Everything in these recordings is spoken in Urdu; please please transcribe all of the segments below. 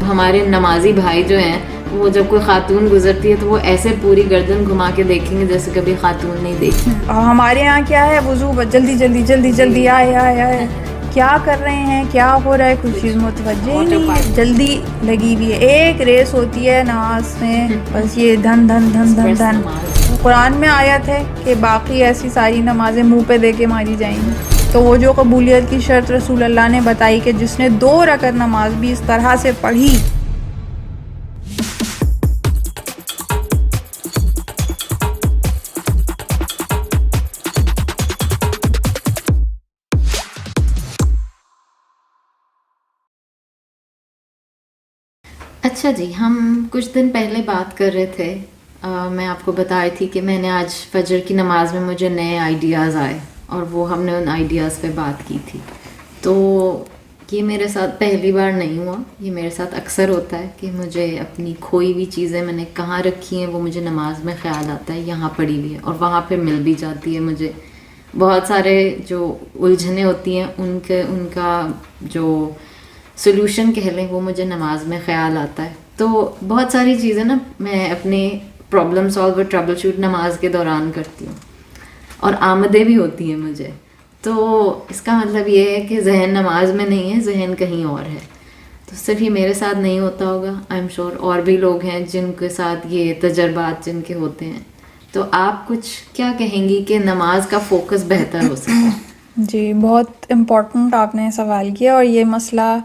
ہمارے نمازی بھائی جو ہیں وہ جب کوئی خاتون گزرتی ہے تو وہ ایسے پوری گردن گھما کے دیکھیں گے جیسے کبھی خاتون نہیں دیکھی. اور ہمارے یہاں کیا ہے، وضو جلدی جلدی جلدی جلدی آئے آئے آئے، کیا کر رہے ہیں، کیا ہو رہا ہے، کچھ چیز متوجہ ہی نہیں ہے، جلدی لگی ہوئی ہے. ایک ریس ہوتی ہے نماز میں، بس یہ دھن دھن دھن دھن دھن. قرآن میں آیت ہے کہ باقی ایسی ساری نمازیں منہ پہ دے کے ماری جائیں گی. تو وہ جو قبولیت کی شرط رسول اللہ نے بتائی کہ جس نے 2 رکعت نماز بھی اس طرح سے پڑھی. اچھا جی، ہم کچھ دن پہلے بات کر رہے تھے، میں آپ کو بتائی تھی کہ میں نے آج فجر کی نماز میں مجھے نئے آئیڈیاز آئے اور وہ ہم نے ان آئیڈیاز پہ بات کی تھی. تو یہ میرے ساتھ پہلی بار نہیں ہوا، یہ میرے ساتھ اکثر ہوتا ہے کہ مجھے اپنی کھوئی ہوئی چیزیں میں نے کہاں رکھی ہیں وہ مجھے نماز میں خیال آتا ہے یہاں پڑی ہوئی ہے، اور وہاں پہ مل بھی جاتی ہے مجھے. بہت سارے جو الجھنیں ہوتی ہیں ان کا جو سلوشن کہہ لیں وہ مجھے نماز میں خیال آتا ہے. تو بہت ساری چیزیں نا میں اپنے پرابلم سالو اور ٹربل شوٹ نماز کے دوران کرتی ہوں اور آمدیں بھی ہوتی ہیں مجھے. تو اس کا مطلب یہ ہے کہ ذہن نماز میں نہیں ہے، ذہن کہیں اور ہے. تو صرف یہ میرے ساتھ نہیں ہوتا ہوگا، آئی ایم شور اور بھی لوگ ہیں جن کے ساتھ یہ تجربات جن کے ہوتے ہیں. تو آپ کچھ کیا کہیں گی کہ نماز کا فوکس بہتر ہو سکے؟ جی، بہت امپورٹنٹ آپ نے سوال کیا، اور یہ مسئلہ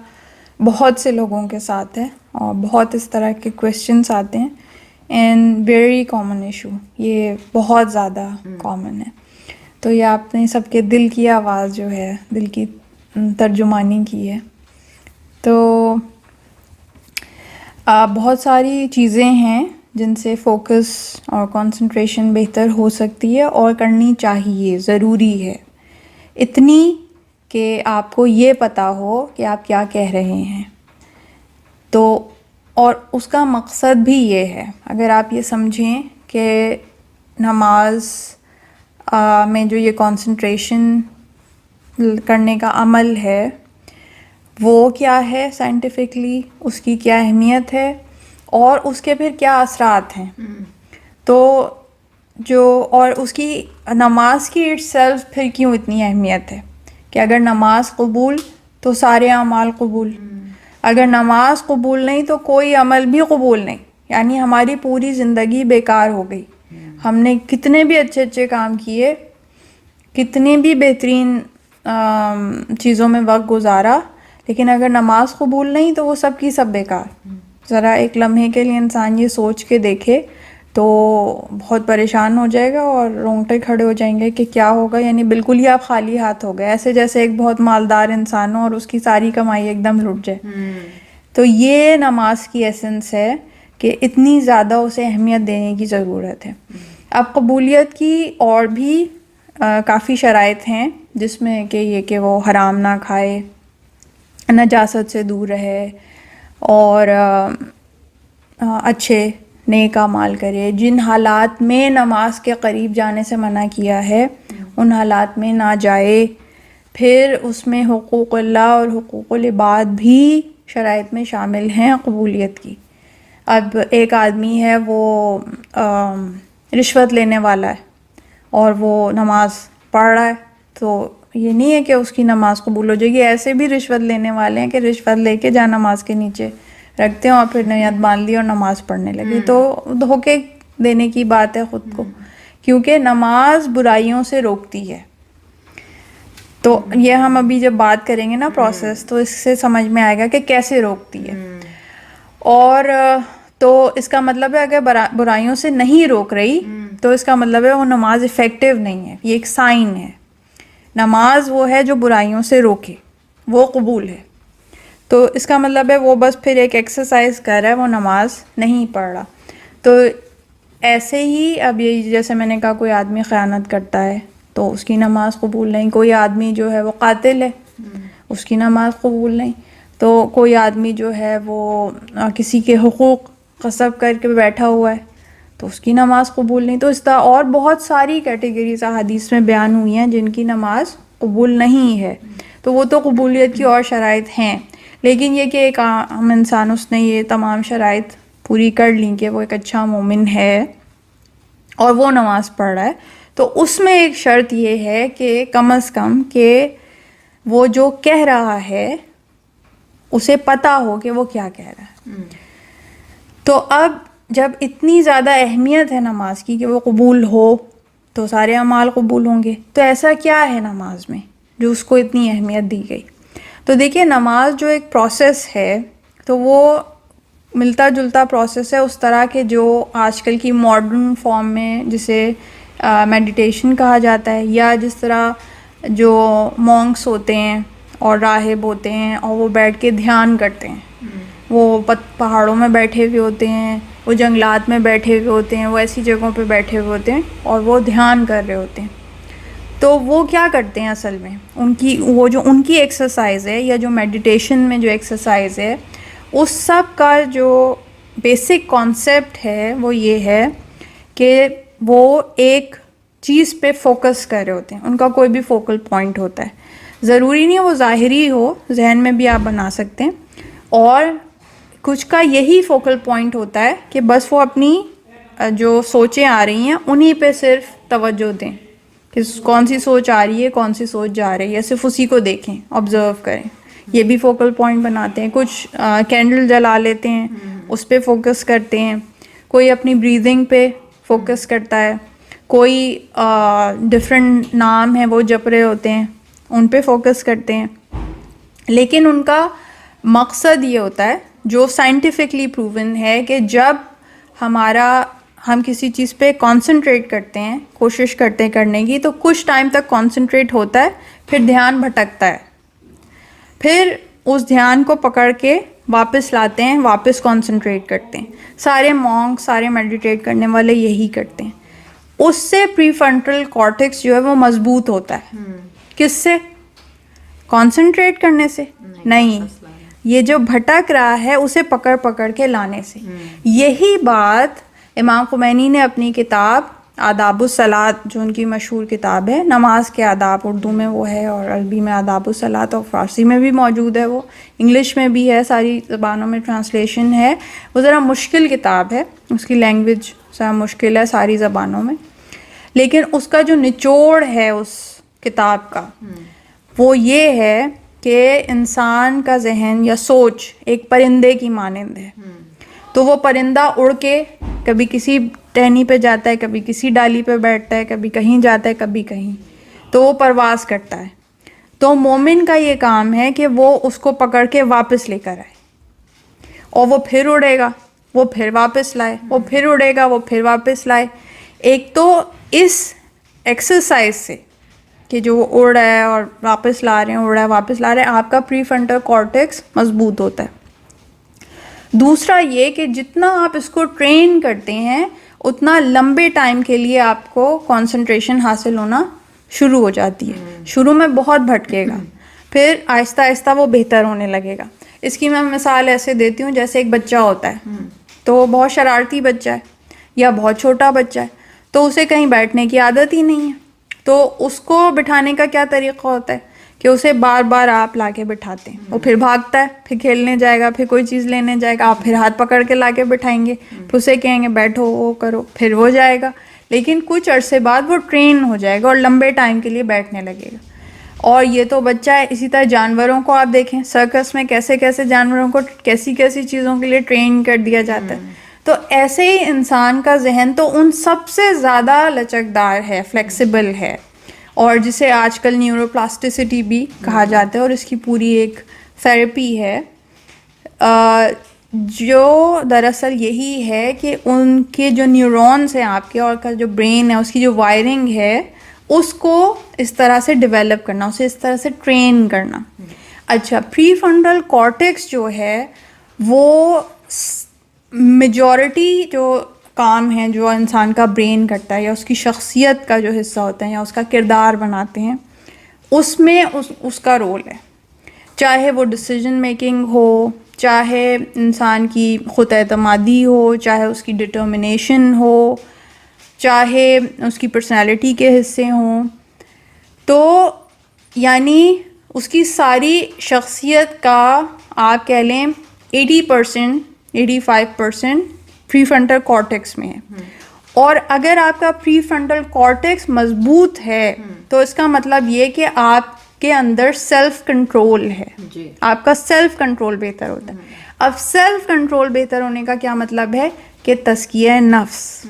بہت سے لوگوں کے ساتھ ہے اور بہت اس طرح کے کویشچنس آتے ہیں. اینڈ ویری کامن ایشو، یہ بہت زیادہ کامن ہے. تو یہ آپ نے سب کے دل کی آواز جو ہے، دل کی ترجمانی کی ہے. تو بہت ساری چیزیں ہیں جن سے فوکس اور کنسنٹریشن بہتر ہو سکتی ہے اور کرنی چاہیے، ضروری ہے. اتنی کہ آپ کو یہ پتہ ہو کہ آپ کیا کہہ رہے ہیں. تو اور اس کا مقصد بھی یہ ہے، اگر آپ یہ سمجھیں کہ نماز میں جو یہ کنسنٹریشن کرنے کا عمل ہے وہ کیا ہے سائنٹیفکلی، اس کی کیا اہمیت ہے اور اس کے پھر کیا اثرات ہیں. تو اور اس کی نماز کی اٹ سیلف پھر کیوں اتنی اہمیت ہے کہ اگر نماز قبول تو سارے اعمال قبول، اگر نماز قبول نہیں تو کوئی عمل بھی قبول نہیں. یعنی ہماری پوری زندگی بیکار ہو گئی. ہم نے کتنے بھی اچھے اچھے کام کیے، کتنی بھی بہترین چیزوں میں وقت گزارا، لیکن اگر نماز قبول نہیں تو وہ سب کی سب بیکار. ذرا ایک لمحے کے لیے انسان یہ سوچ کے دیکھے تو بہت پریشان ہو جائے گا اور رونگٹے کھڑے ہو جائیں گے کہ کیا ہوگا. یعنی بالکل ہی آپ خالی ہاتھ ہو گئے، ایسے جیسے ایک بہت مالدار انسان ہو اور اس کی ساری کمائی ایک دم لٹ جائے. تو یہ نماز کی ایسنس ہے کہ اتنی زیادہ اسے اہمیت دینے کی ضرورت ہے. اب قبولیت کی اور بھی کافی شرائط ہیں، جس میں کہ یہ کہ وہ حرام نہ کھائے، نجاست سے دور رہے اور اچھے نیک اعمال کرے. جن حالات میں نماز کے قریب جانے سے منع کیا ہے ان حالات میں نہ جائے. پھر اس میں حقوق اللہ اور حقوق العباد بھی شرائط میں شامل ہیں قبولیت کی. اب ایک آدمی ہے وہ رشوت لینے والا ہے اور وہ نماز پڑھ رہا ہے، تو یہ نہیں ہے کہ اس کی نماز قبول ہو جائے گی. ایسے بھی رشوت لینے والے ہیں کہ رشوت لے کے جا نماز کے نیچے رکھتے ہیں اور پھر نیت باندھ لی اور نماز پڑھنے لگے. تو دھوکے دینے کی بات ہے خود کو، کیونکہ نماز برائیوں سے روکتی ہے. تو یہ ہم ابھی جب بات کریں گے نا پروسیس، تو اس سے سمجھ میں آئے گا کہ کیسے روکتی ہے. اور تو اس کا مطلب ہے اگر برائیوں سے نہیں روک رہی تو اس کا مطلب ہے وہ نماز افیکٹو نہیں ہے. یہ ایک سائن ہے. نماز وہ ہے جو برائیوں سے روکے، وہ قبول ہے. تو اس کا مطلب ہے وہ بس پھر ایک ایکسرسائز کر رہا ہے، وہ نماز نہیں پڑھ رہا. تو ایسے ہی اب یہ جیسے میں نے کہا کوئی آدمی خیانت کرتا ہے تو اس کی نماز قبول نہیں. کوئی آدمی جو ہے وہ قاتل ہے، اس کی نماز قبول نہیں. تو کوئی آدمی جو ہے وہ کسی کے حقوق غصب کر کے بیٹھا ہوا ہے تو اس کی نماز قبول نہیں. تو اس طرح اور بہت ساری کیٹیگریز احادیث میں بیان ہوئی ہیں جن کی نماز قبول نہیں ہے. تو وہ تو قبولیت کی اور شرائط ہیں، لیکن یہ کہ ایک عام انسان اس نے یہ تمام شرائط پوری کر لیں کہ وہ ایک اچھا مومن ہے اور وہ نماز پڑھ رہا ہے، تو اس میں ایک شرط یہ ہے کہ کم از کم کہ وہ جو کہہ رہا ہے اسے پتہ ہو کہ وہ کیا کہہ رہا ہے. تو اب جب اتنی زیادہ اہمیت ہے نماز کی کہ وہ قبول ہو تو سارے اعمال قبول ہوں گے، تو ایسا کیا ہے نماز میں جو اس کو اتنی اہمیت دی گئی؟ تو دیکھیے نماز جو ایک پروسیس ہے تو وہ ملتا جلتا پروسیس ہے اس طرح کے جو آج کل کی ماڈرن فارم میں جسے میڈیٹیشن کہا جاتا ہے، یا جس طرح جو مونکس ہوتے ہیں اور راہب ہوتے ہیں اور وہ بیٹھ کے دھیان کرتے ہیں، وہ پہاڑوں میں بیٹھے ہوئے ہوتے ہیں، وہ جنگلات میں بیٹھے ہوئے ہوتے ہیں، وہ ایسی جگہوں پہ بیٹھے ہوئے ہوتے ہیں اور وہ دھیان کر رہے ہوتے ہیں. تو وہ کیا کرتے ہیں اصل میں، ان کی ایکسرسائز ہے یا جو میڈیٹیشن میں جو ایکسرسائز ہے اس سب کا جو بیسک کانسیپٹ ہے وہ یہ ہے کہ وہ ایک چیز پہ فوکس کر رہے ہوتے ہیں. ان کا کوئی بھی فوکل پوائنٹ ہوتا ہے، ضروری نہیں وہ ظاہری ہو، ذہن میں بھی آپ بنا سکتے ہیں. اور کچھ کا یہی فوکل پوائنٹ ہوتا ہے کہ بس وہ اپنی جو سوچیں آ رہی ہیں انہی پہ صرف توجہ دیں کہ کون سی سوچ آ رہی ہے، کون سی سوچ جا رہی ہے، صرف اسی کو دیکھیں، آبزرو کریں. یہ بھی فوکل پوائنٹ بناتے ہیں. کچھ کینڈل جلا لیتے ہیں، اس پہ فوکس کرتے ہیں. کوئی اپنی بریدنگ پہ فوکس کرتا ہے. کوئی ڈفرینٹ نام ہیں وہ جپ رہے ہوتے ہیں، ان پہ فوکس کرتے ہیں. لیکن ان کا مقصد یہ ہوتا ہے جو سائنٹیفکلی پروون ہے کہ جب ہم کسی چیز پہ کانسنٹریٹ کرتے ہیں، کوشش کرتے ہیں کرنے کی، تو کچھ ٹائم تک کانسنٹریٹ ہوتا ہے، پھر دھیان بھٹکتا ہے، پھر اس دھیان کو پکڑ کے واپس لاتے ہیں، واپس کانسنٹریٹ کرتے ہیں. سارے مونک، سارے میڈیٹیٹ کرنے والے یہی کرتے ہیں. اس سے پری فرنٹل کارٹیکس جو ہے وہ مضبوط ہوتا ہے. کس سے؟ کانسنٹریٹ کرنے سے نہیں، یہ جو بھٹک رہا ہے اسے پکڑ پکڑ کے لانے سے. یہی بات امام خمینی نے اپنی کتاب آداب الصلاۃ، جو ان کی مشہور کتاب ہے، نماز کے آداب، اردو میں وہ ہے اور عربی میں آداب الصلاۃ، اور فارسی میں بھی موجود ہے، وہ انگلش میں بھی ہے، ساری زبانوں میں ٹرانسلیشن ہے. وہ ذرا مشکل کتاب ہے، اس کی لینگویج ذرا مشکل ہے ساری زبانوں میں، لیکن اس کا جو نچوڑ ہے اس کتاب کا وہ یہ ہے کہ انسان کا ذہن یا سوچ ایک پرندے کی مانند ہے. تو وہ پرندہ اڑ کے کبھی کسی ٹہنی پہ جاتا ہے، کبھی کسی ڈالی پہ بیٹھتا ہے، کبھی کہیں جاتا ہے، کبھی کہیں، تو وہ پرواز کرتا ہے. تو مومن کا یہ کام ہے کہ وہ اس کو پکڑ کے واپس لے کر آئے، اور وہ پھر اڑے گا، وہ پھر واپس لائے، وہ پھر اڑے گا، وہ پھر واپس لائے. ایک تو اس ایکسرسائز سے کہ جو وہ اڑ رہا ہے اور واپس لا رہے ہیں، اڑ رہا ہے واپس لا رہے ہیں، آپ کا پری فرنٹل کارٹیکس مضبوط ہوتا ہے. دوسرا یہ کہ جتنا آپ اس کو ٹرین کرتے ہیں اتنا لمبے ٹائم کے لیے آپ کو کنسنٹریشن حاصل ہونا شروع ہو جاتی ہے. شروع میں بہت بھٹکے گا، پھر آہستہ آہستہ وہ بہتر ہونے لگے گا. اس کی میں مثال ایسے دیتی ہوں، جیسے ایک بچہ ہوتا ہے تو وہ بہت شرارتی بچہ ہے یا بہت چھوٹا بچہ ہے، تو اسے کہیں بیٹھنے کی عادت ہی نہیں ہے. تو اس کو بٹھانے کا کیا طریقہ ہوتا ہے کہ اسے بار بار آپ لا کے بٹھاتے ہیں، وہ پھر بھاگتا ہے، پھر کھیلنے جائے گا، پھر کوئی چیز لینے جائے گا، آپ پھر ہاتھ پکڑ کے لا کے بٹھائیں گے، پھر اسے کہیں گے بیٹھو، وہ کرو، پھر وہ جائے گا. لیکن کچھ عرصے بعد وہ ٹرین ہو جائے گا اور لمبے ٹائم کے لیے بیٹھنے لگے گا. اور یہ تو بچہ ہے. اسی طرح جانوروں کو آپ دیکھیں، سرکس میں کیسے کیسے جانوروں کو کیسی کیسی چیزوں کے لیے ٹرین کر دیا جاتا ہے. تو ایسے ہی انسان کا ذہن تو ان سب سے زیادہ لچکدار ہے، فلیکسیبل ہے، اور جسے آج کل نیورو پلاسٹیسٹی بھی کہا جاتا ہے، اور اس کی پوری ایک تھیراپی ہے جو دراصل یہی ہے کہ ان کے جو نیورونز ہیں آپ کے، اور کا جو برین ہے اس کی جو وائرنگ ہے اس کو اس طرح سے ڈیولپ کرنا، اسے اس طرح سے ٹرین کرنا. اچھا، پری فرنٹل کارٹیکس جو ہے وہ میجورٹی جو کام ہیں جو انسان کا برین کرتا ہے، یا اس کی شخصیت کا جو حصہ ہوتا ہے، یا اس کا کردار بناتے ہیں، اس میں اس کا رول ہے. چاہے وہ ڈیسیجن میکنگ ہو، چاہے انسان کی خود اعتمادی ہو، چاہے اس کی ڈٹرمنیشن ہو، چاہے اس کی پرسنالٹی کے حصے ہوں. تو یعنی اس کی ساری شخصیت کا آپ کہہ لیں 80% 85% پری فرنٹل کارٹیکس میں ہے. اور اگر آپ کا پری فرنٹل کارٹیکس مضبوط ہے تو اس کا مطلب یہ کہ آپ کے اندر سیلف کنٹرول ہے, آپ کا سیلف کنٹرول بہتر ہوتا ہے. اب سیلف کنٹرول بہتر ہونے کا کیا مطلب ہے کہ تزکیہ نفس,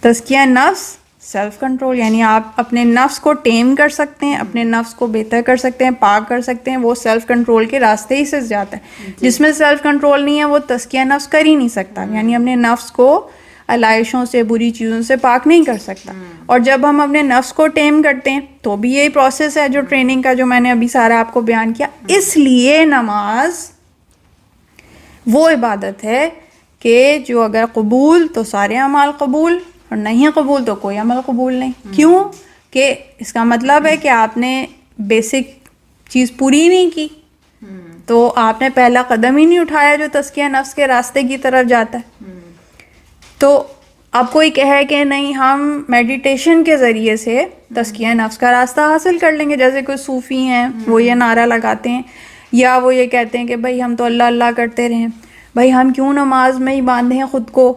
تزکیہ نفس سیلف کنٹرول, یعنی آپ اپنے نفس کو ٹیم کر سکتے ہیں, اپنے نفس کو بہتر کر سکتے ہیں, پاک کر سکتے ہیں. وہ سیلف کنٹرول کے راستے ہی سے جاتا ہے. جس میں سیلف کنٹرول نہیں ہے وہ تزکیہ نفس کر ہی نہیں سکتا, یعنی اپنے نفس کو علائشوں سے, بری چیزوں سے پاک نہیں کر سکتا. اور جب ہم اپنے نفس کو ٹیم کرتے ہیں تو بھی یہی پروسیس ہے جو ٹریننگ کا جو میں نے ابھی سارا آپ کو بیان کیا. اس لیے نماز وہ عبادت ہے کہ جو اگر قبول تو سارے اعمال قبول, اور نہیں قبول تو کوئی عمل قبول نہیں. کیوں کہ اس کا مطلب ہے کہ آپ نے بیسک چیز پوری نہیں کی, تو آپ نے پہلا قدم ہی نہیں اٹھایا جو تزکیہ نفس کے راستے کی طرف جاتا ہے. تو اب کوئی کہے کہ نہیں ہم میڈیٹیشن کے ذریعے سے تزکیہ نفس کا راستہ حاصل کر لیں گے, جیسے کوئی صوفی ہیں وہ یہ نعرہ لگاتے ہیں, یا وہ یہ کہتے ہیں کہ بھائی ہم تو اللہ اللہ کرتے رہیں, بھائی ہم کیوں نماز میں ہی باندھیں خود کو,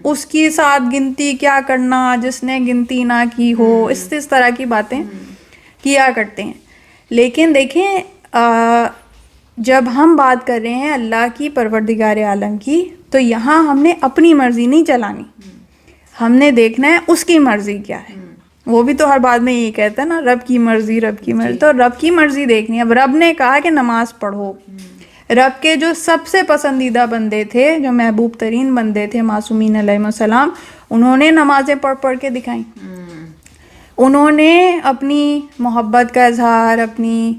اس کی ساتھ گنتی کیا کرنا جس نے گنتی نہ کی ہو, اس طرح کی باتیں کیا کرتے ہیں. لیکن دیکھیں جب ہم بات کر رہے ہیں اللہ کی, پروردگار عالم کی, تو یہاں ہم نے اپنی مرضی نہیں چلانی, ہم نے دیکھنا ہے اس کی مرضی کیا ہے. وہ بھی تو ہر بات میں یہی کہتا ہے نا, رب کی مرضی, رب کی مرضی. تو رب کی مرضی دیکھنی ہے. اب رب نے کہا کہ نماز پڑھو, رب کے جو سب سے پسندیدہ بندے تھے, جو محبوب ترین بندے تھے معصومین علیہ السلام, انہوں نے نمازیں پڑھ پڑھ کے دکھائیں. انہوں نے اپنی محبت کا اظہار, اپنی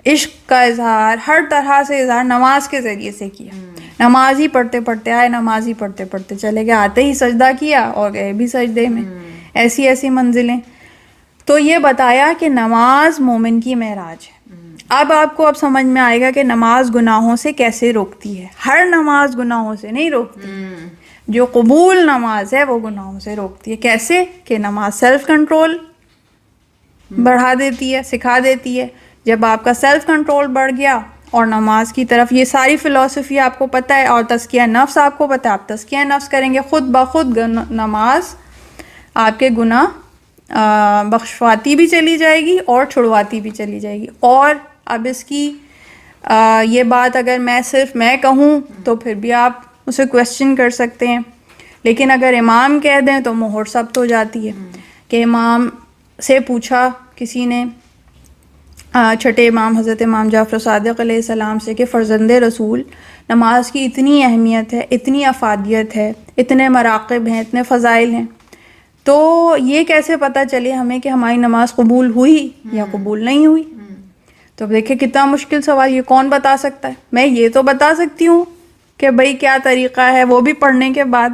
عشق کا اظہار, ہر طرح سے اظہار نماز کے ذریعے سے کیا. نماز ہی پڑھتے پڑھتے آئے, نماز ہی پڑھتے پڑھتے چلے گئے, آتے ہی سجدہ کیا اور گئے بھی سجدے میں. ایسی ایسی منزلیں. تو یہ بتایا کہ نماز مومن کی معراج ہے. اب آپ کو اب سمجھ میں آئے گا کہ نماز گناہوں سے کیسے روکتی ہے. ہر نماز گناہوں سے نہیں روکتی, جو قبول نماز ہے وہ گناہوں سے روکتی ہے. کیسے کہ نماز سیلف کنٹرول بڑھا دیتی ہے, سکھا دیتی ہے. جب آپ کا سیلف کنٹرول بڑھ گیا اور نماز کی طرف, یہ ساری فلسفی آپ کو پتہ ہے, اور تزکیہ نفس آپ کو پتہ ہے, آپ تزکیہ نفس کریں گے خود بخود نماز آپ کے گناہ بخشواتی بھی چلی جائے گی اور چھڑواتی بھی چلی جائے گی. اور اب اس کی یہ بات اگر صرف میں کہوں تو پھر بھی آپ اسے کویسچن کر سکتے ہیں, لیکن اگر امام کہہ دیں تو مہر ثبت ہو جاتی ہے. کہ امام سے پوچھا کسی نے, چھٹے امام حضرت امام جعفر صادق علیہ السلام سے, کہ فرزند رسول نماز کی اتنی اہمیت ہے, اتنی افادیت ہے, اتنے مراقب ہیں, اتنے فضائل ہیں, تو یہ کیسے پتہ چلے ہمیں کہ ہماری نماز قبول ہوئی یا قبول نہیں ہوئی. تو اب دیکھیں کتنا مشکل سوال, یہ کون بتا سکتا ہے. میں یہ تو بتا سکتی ہوں کہ بھائی کیا طریقہ ہے, وہ بھی پڑھنے کے بعد,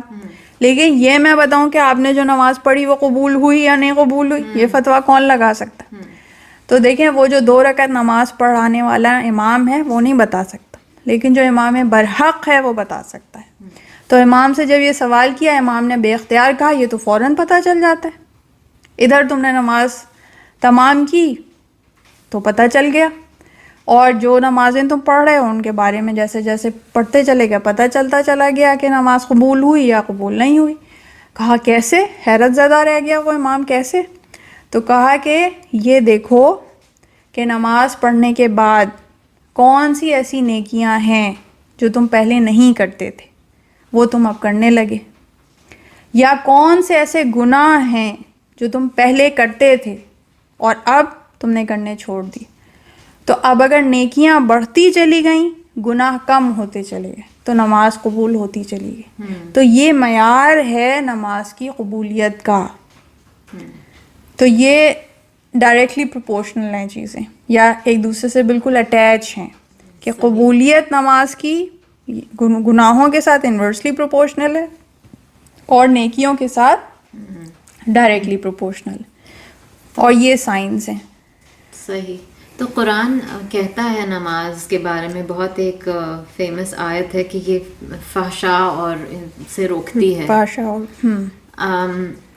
لیکن یہ میں بتاؤں کہ آپ نے جو نماز پڑھی وہ قبول ہوئی یا نہیں قبول ہوئی, یہ فتویٰ کون لگا سکتا ہے. تو دیکھیں وہ جو 2 رکعت نماز پڑھانے والا امام ہے وہ نہیں بتا سکتا, لیکن جو امام برحق ہے وہ بتا سکتا ہے. تو امام سے جب یہ سوال کیا, امام نے بے اختیار کہا یہ تو فوراً پتہ چل جاتا ہے, ادھر تم نے نماز تمام کی تو پتہ چل گیا, اور جو نمازیں تم پڑھ رہے ہو ان کے بارے میں جیسے جیسے پڑھتے چلے گئے پتہ چلتا چلا گیا کہ نماز قبول ہوئی یا قبول نہیں ہوئی. کہا کیسے, حیرت زدہ رہ گیا وہ امام, کیسے؟ تو کہا کہ یہ دیکھو کہ نماز پڑھنے کے بعد کون سی ایسی نیکیاں ہیں جو تم پہلے نہیں کرتے تھے وہ تم اب کرنے لگے, یا کون سے ایسے گناہ ہیں جو تم پہلے کرتے تھے اور اب تم نے کرنے چھوڑ دی. تو اب اگر نیکیاں بڑھتی چلی گئیں, گناہ کم ہوتے چلے گئے, تو نماز قبول ہوتی چلی گئی. تو یہ معیار ہے نماز کی قبولیت کا. تو یہ ڈائریکٹلی پروپورشنل ہیں چیزیں, یا ایک دوسرے سے بالکل اٹیچ ہیں, کہ قبولیت نماز کی گناہوں کے ساتھ انورسلی پروپورشنل ہے اور نیکیوں کے ساتھ ڈائریکٹلی پروپورشنل, اور یہ سائنس ہیں. صحیح. تو قرآن کہتا ہے نماز کے بارے میں, بہت ایک فیمس آیت ہے کہ یہ فحشاء اور ان سے روکتی ہے. فحشاء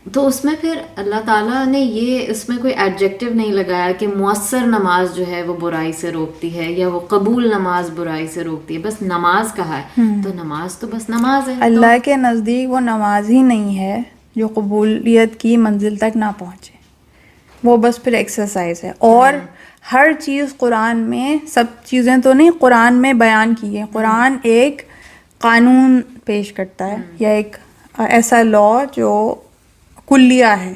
تو اس میں پھر اللہ تعالیٰ نے یہ اس میں کوئی ایڈجیکٹو نہیں لگایا کہ مؤثر نماز جو ہے وہ برائی سے روکتی ہے یا وہ قبول نماز برائی سے روکتی ہے، بس نماز کہا ہے، تو نماز تو بس نماز ہے. اللہ کے نزدیک وہ نماز ہی نہیں ہے جو قبولیت کی منزل تک نہ پہنچے، وہ بس پھر ایکسرسائز ہے. اور ہر چیز قرآن میں، سب چیزیں تو نہیں قرآن میں بیان کی ہیں. قرآن ایک قانون پیش کرتا ہے یا ایک ایسا لا جو کلیہ ہے،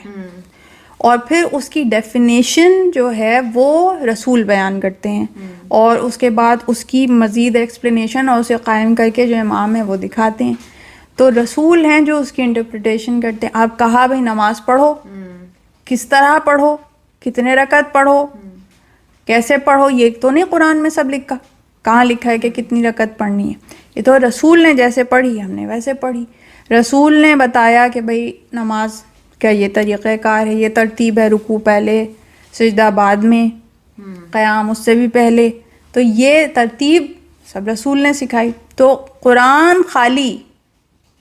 اور پھر اس کی ڈیفینیشن جو ہے وہ رسول بیان کرتے ہیں، اور اس کے بعد اس کی مزید ایکسپلینیشن اور اسے قائم کر کے جو امام ہے وہ دکھاتے ہیں. تو رسول ہیں جو اس کی انٹرپریٹیشن کرتے ہیں. آپ کہا بھائی نماز پڑھو، کس طرح پڑھو، کتنے رکعت پڑھو، کیسے پڑھو، یہ تو نہیں قرآن میں سب لکھا. کہاں لکھا ہے کہ کتنی رکعت پڑھنی ہے؟ یہ تو رسول نے جیسے پڑھی ہم نے ویسے پڑھی. رسول نے بتایا کہ بھئی نماز کا یہ طریقہ کار ہے، یہ ترتیب ہے، رکوع پہلے، سجدہ بعد میں، قیام اس سے بھی پہلے. تو یہ ترتیب سب رسول نے سکھائی. تو قرآن خالی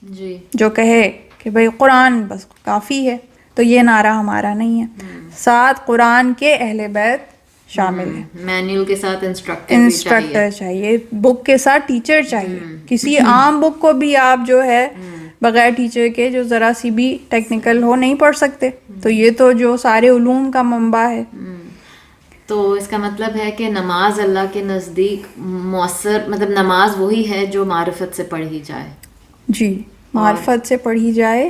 جی جو کہے کہ بھئی قرآن بس کافی ہے، تو یہ نعرہ ہمارا نہیں ہے. ساتھ قرآن کے اہل بیت شامل ہیں. مینیول کے ساتھ انسٹرکٹر چاہیے، بک کے ساتھ ٹیچر چاہیے. کسی عام بک کو بھی آپ جو ہے بغیر ٹیچر کے جو ذرا سی بھی ٹیکنیکل ہو نہیں پڑھ سکتے. تو یہ تو جو سارے علوم کا منبع ہے. تو اس کا مطلب ہے کہ نماز اللہ کے نزدیک مؤثر، مطلب نماز وہی ہے جو معرفت سے پڑھی جائے. جی، معرفت سے پڑھی جائے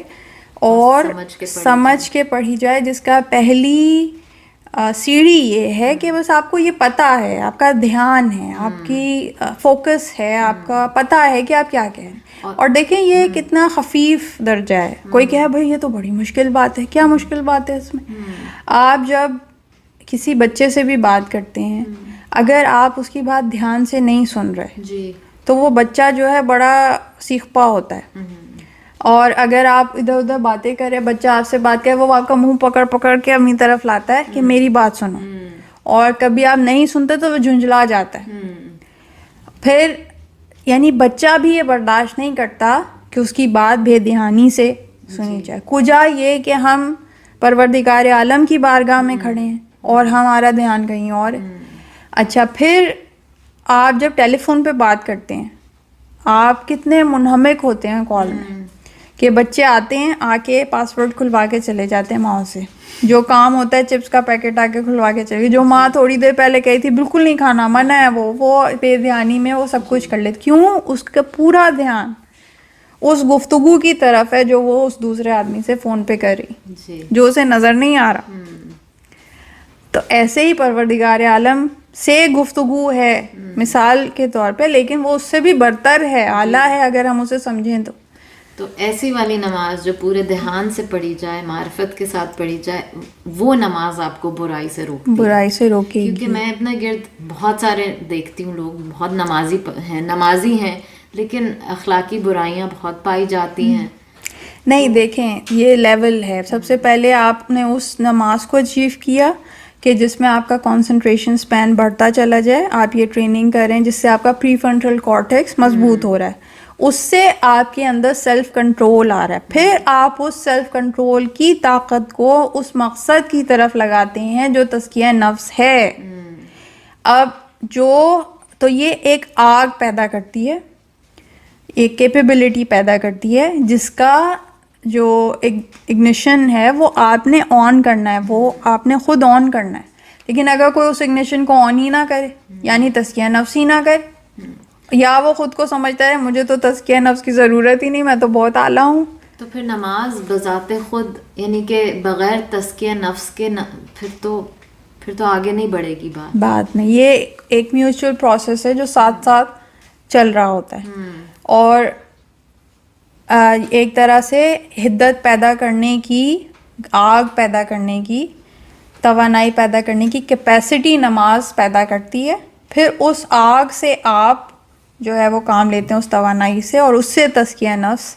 اور سمجھ کے پڑھی جائے، جس کا پہلی سیڑھی یہ ہے کہ بس آپ کو یہ پتہ ہے، آپ کا دھیان ہے، آپ کی فوکس ہے، آپ کا پتہ ہے کہ آپ کیا کہیں. اور دیکھیں یہ کتنا خفیف درجہ ہے. کوئی کہے بھائی یہ تو بڑی مشکل بات ہے. کیا مشکل بات ہے اس میں؟ آپ جب کسی بچے سے بھی بات کرتے ہیں، اگر آپ اس کی بات دھیان سے نہیں سن رہے جی تو وہ بچہ جو ہے بڑا سیکھپا ہوتا ہے. اور اگر آپ ادھر ادھر باتیں کریں، بچہ آپ سے بات کرے، وہ آپ کا منہ پکڑ پکڑ کے اپنی طرف لاتا ہے کہ میری بات سنو. اور کبھی آپ نہیں سنتے تو وہ جھنجھلا جاتا ہے. پھر یعنی بچہ بھی یہ برداشت نہیں کرتا کہ اس کی بات بے دھیانی سے سنی جائے. کجا یہ کہ ہم پروردگار عالم کی بارگاہ میں کھڑے ہیں اور ہمارا دھیان کہیں اور ہے. اچھا، پھر آپ جب ٹیلی فون پہ بات کرتے ہیں، آپ کتنے منہمک ہوتے ہیں کال میں کہ بچے آتے ہیں، آ کے پاس ورڈ کھلوا کے چلے جاتے ہیں ماؤں سے. جو کام ہوتا ہے چپس کا پیکٹ آ کے کھلوا کے چلے گی. جو ماں تھوڑی دیر پہلے کہی تھی بالکل نہیں کھانا، منع ہے، وہ بے دھیانی میں وہ سب کچھ کر لیتی. کیوں؟ اس کا پورا دھیان اس گفتگو کی طرف ہے جو وہ اس دوسرے آدمی سے فون پہ کر رہی، جو اسے نظر نہیں آ رہا. تو ایسے ہی پروردگار عالم سے گفتگو ہے مثال کے طور پہ، لیکن وہ اس سے بھی برتر ہے، اعلیٰ ہے اگر ہم اسے سمجھیں تو. تو ایسی والی نماز جو پورے دھیان سے پڑھی جائے، معرفت کے ساتھ پڑھی جائے، وہ نماز آپ کو برائی سے روکتی ہے. برائی سے روکے گی. کیونکہ میں اپنے گرد بہت سارے دیکھتی ہوں، لوگ بہت نمازی ہیں لیکن اخلاقی برائیاں بہت پائی جاتی ہیں. نہیں، دیکھیں یہ لیول ہے. سب سے پہلے آپ نے اس نماز کو اچیو کیا کہ جس میں آپ کا کنسنٹریشن سپین بڑھتا چلا جائے. آپ یہ ٹریننگ کریں جس سے آپ کا پری فرنٹل کارٹیکس مضبوط ہو رہا ہے، اس سے آپ کے اندر سیلف کنٹرول آ رہا ہے. پھر آپ اس سیلف کنٹرول کی طاقت کو اس مقصد کی طرف لگاتے ہیں جو تزکیہ نفس ہے. اب تو یہ ایک آگ پیدا کرتی ہے، ایک کیپیبلٹی پیدا کرتی ہے جس کا جو اگنیشن ہے وہ آپ نے آن کرنا ہے، وہ آپ نے خود آن کرنا ہے. لیکن اگر کوئی اس اگنیشن کو آن ہی نہ کرے، یعنی تزکیہ نفس ہی نہ کرے، یا وہ خود کو سمجھتا ہے مجھے تو تزکیہ نفس کی ضرورت ہی نہیں، میں تو بہت اعلیٰ ہوں، تو پھر نماز بذات خود یعنی کہ بغیر تزکیہ نفس کے پھر تو آگے نہیں بڑھے گی بات نہیں. یہ ایک میوچل پروسیس ہے جو ساتھ ساتھ چل رہا ہوتا ہے. اور ایک طرح سے حدت پیدا کرنے کی، آگ پیدا کرنے کی، توانائی پیدا کرنے کی کیپیسٹی نماز پیدا کرتی ہے. پھر اس آگ سے آپ جو ہے وہ کام لیتے ہیں اس توانائی سے، اور اس سے تزکیہ نفس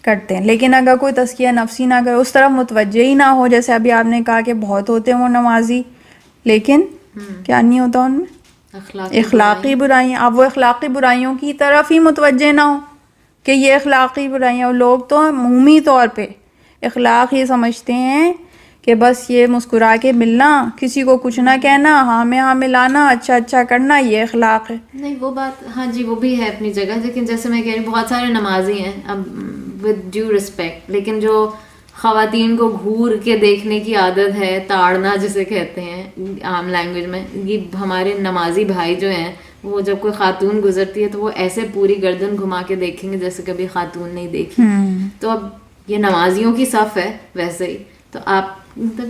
کرتے ہیں. لیکن اگر کوئی تزکیہ نفس ہی نہ کرے، اس طرف متوجہ ہی نہ ہو، جیسے ابھی آپ نے کہا کہ بہت ہوتے ہیں وہ نمازی لیکن کیا نہیں ہوتا ان میں اخلاقی برائیاں. اب وہ اخلاقی برائیوں کی طرف ہی متوجہ نہ ہو کہ یہ اخلاقی برائیاں. لوگ تو عمومی طور پہ اخلاق یہ سمجھتے ہیں کہ بس یہ مسکرا کے ملنا، کسی کو کچھ نہ کہنا، ہاں میں ہاں ملانا، اچھا اچھا کرنا، یہ اخلاق ہے. نہیں وہ بات ہاں جی وہ بھی ہے اپنی جگہ، لیکن جیسے میں کہہ رہی ہوں بہت سارے نمازی ہیں اب ود ڈیو رسپیکٹ، لیکن جو خواتین کو گھور کے دیکھنے کی عادت ہے، تاڑنا جسے کہتے ہیں عام لینگویج میں، یہ ہمارے نمازی بھائی جو ہیں وہ جب کوئی خاتون گزرتی ہے تو وہ ایسے پوری گردن گھما کے دیکھیں گے جیسے کبھی خاتون نہیں دیکھی. تو اب یہ نمازیوں کی صف ہے ویسے ہی، تو آپ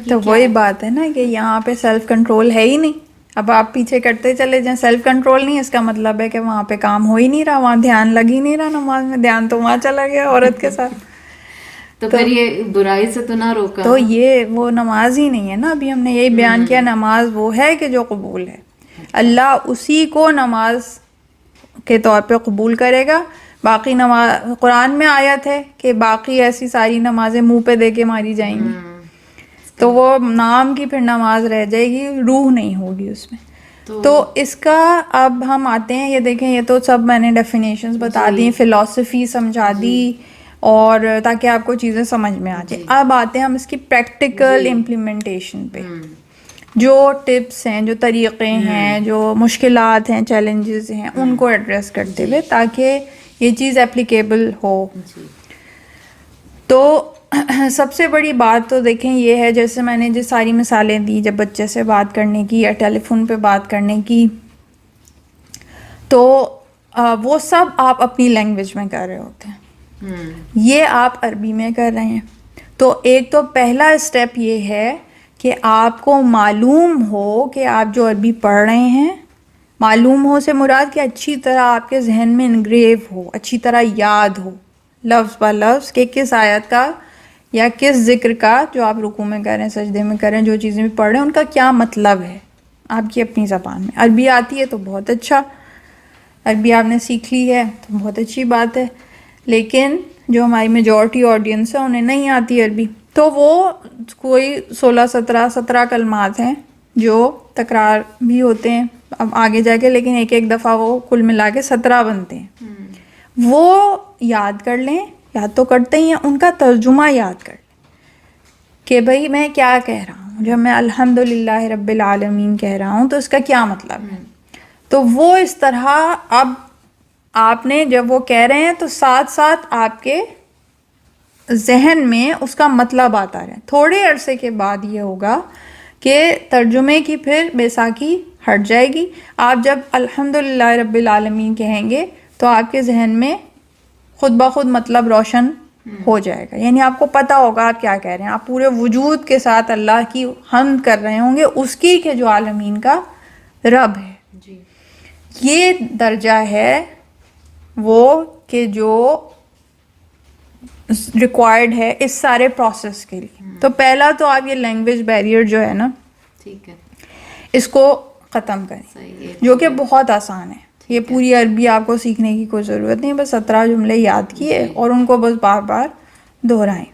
تو وہی بات ہے نا کہ یہاں پہ سیلف کنٹرول ہے ہی نہیں. اب آپ پیچھے کرتے چلے جائیں، سیلف کنٹرول نہیں، اس کا مطلب ہے کہ وہاں پہ کام ہو ہی نہیں رہا، وہاں دھیان لگ ہی نہیں رہا نماز میں، دھیان تو وہاں چلا گیا عورت کے ساتھ. تو پھر یہ برائی سے تو نہ روکا. تو یہ وہ نماز ہی نہیں ہے نا. ابھی ہم نے یہی بیان کیا، نماز وہ ہے کہ جو قبول ہے، اللہ اسی کو نماز کے طور پہ قبول کرے گا. باقی نماز قرآن میں آیت ہے کہ باقی ایسی ساری نمازیں منہ پہ دے کے ماری جائیں گی، تو وہ نام کی پھر نماز رہ جائے گی، روح نہیں ہوگی اس میں. تو اس کا اب ہم آتے ہیں، یہ دیکھیں یہ تو سب میں نے ڈیفینیشنز بتا دی، فلسفی سمجھا دی، اور تاکہ آپ کو چیزیں سمجھ میں آ جائیں. اب آتے ہیں ہم اس کی پریکٹیکل امپلیمنٹیشن پہ، جو ٹپس ہیں، جو طریقے ہیں، جو مشکلات ہیں، چیلنجز ہیں، ان کو ایڈریس کرتے ہوئے تاکہ یہ چیز اپلیکیبل ہو. تو سب سے بڑی بات تو دیکھیں یہ ہے، جیسے میں نے جو ساری مثالیں دی، جب بچے سے بات کرنے کی یا ٹیلی فون پہ بات کرنے کی، تو وہ سب آپ اپنی لینگویج میں کر رہے ہوتے ہیں، یہ آپ عربی میں کر رہے ہیں. تو ایک تو پہلا اسٹیپ یہ ہے کہ آپ کو معلوم ہو کہ آپ جو عربی پڑھ رہے ہیں، معلوم ہو سے مراد کہ اچھی طرح آپ کے ذہن میں انگریو ہو، اچھی طرح یاد ہو لفظ با لفظ کہ کس آیت کا یا کس ذکر کا جو آپ رکوع میں کر رہے ہیں، سجدے میں کر رہے ہیں، جو چیزیں بھی پڑھ رہے ہیں، ان کا کیا مطلب ہے آپ کی اپنی زبان میں. عربی آتی ہے تو بہت اچھا، عربی آپ نے سیکھ لی ہے تو بہت اچھی بات ہے. لیکن جو ہماری میجورٹی آڈینس ہے انہیں نہیں آتی عربی، تو وہ کوئی 17 کلمات ہیں جو تکرار بھی ہوتے ہیں اب آگے جا کے، لیکن ایک ایک دفعہ وہ کل ملا کے 17 بنتے ہیں. وہ یاد کر لیں، یاد تو کرتے ہی ہیں، ان کا ترجمہ یاد کر لیں کہ بھئی میں کیا کہہ رہا ہوں، جب میں الحمدللہ رب العالمین کہہ رہا ہوں تو اس کا کیا مطلب ہے. تو وہ اس طرح اب آپ نے جب وہ کہہ رہے ہیں تو ساتھ ساتھ آپ کے ذہن میں اس کا مطلب آتا رہے. تھوڑے عرصے کے بعد یہ ہوگا کہ ترجمے کی پھر بیساکھی ہٹ جائے گی. آپ جب الحمدللہ رب العالمین کہیں گے تو آپ کے ذہن میں خود بخود مطلب روشن ہو جائے گا، یعنی آپ کو پتہ ہوگا آپ کیا کہہ رہے ہیں. آپ پورے وجود کے ساتھ اللہ کی حمد کر رہے ہوں گے، اس کی کہ جو عالمین کا رب ہے. یہ درجہ ہے وہ کہ جو ریکوائرڈ ہے اس سارے پروسیس کے لیے. تو پہلا تو آپ یہ لینگویج بیریئر جو ہے نا، ٹھیک ہے، اس کو ختم کریں، جو کہ بہت آسان ہے. یہ پوری عربی آپ کو سیکھنے کی کوئی ضرورت نہیں، بس 17 جملے یاد کیے اور ان کو بس بار بار دہرائیں.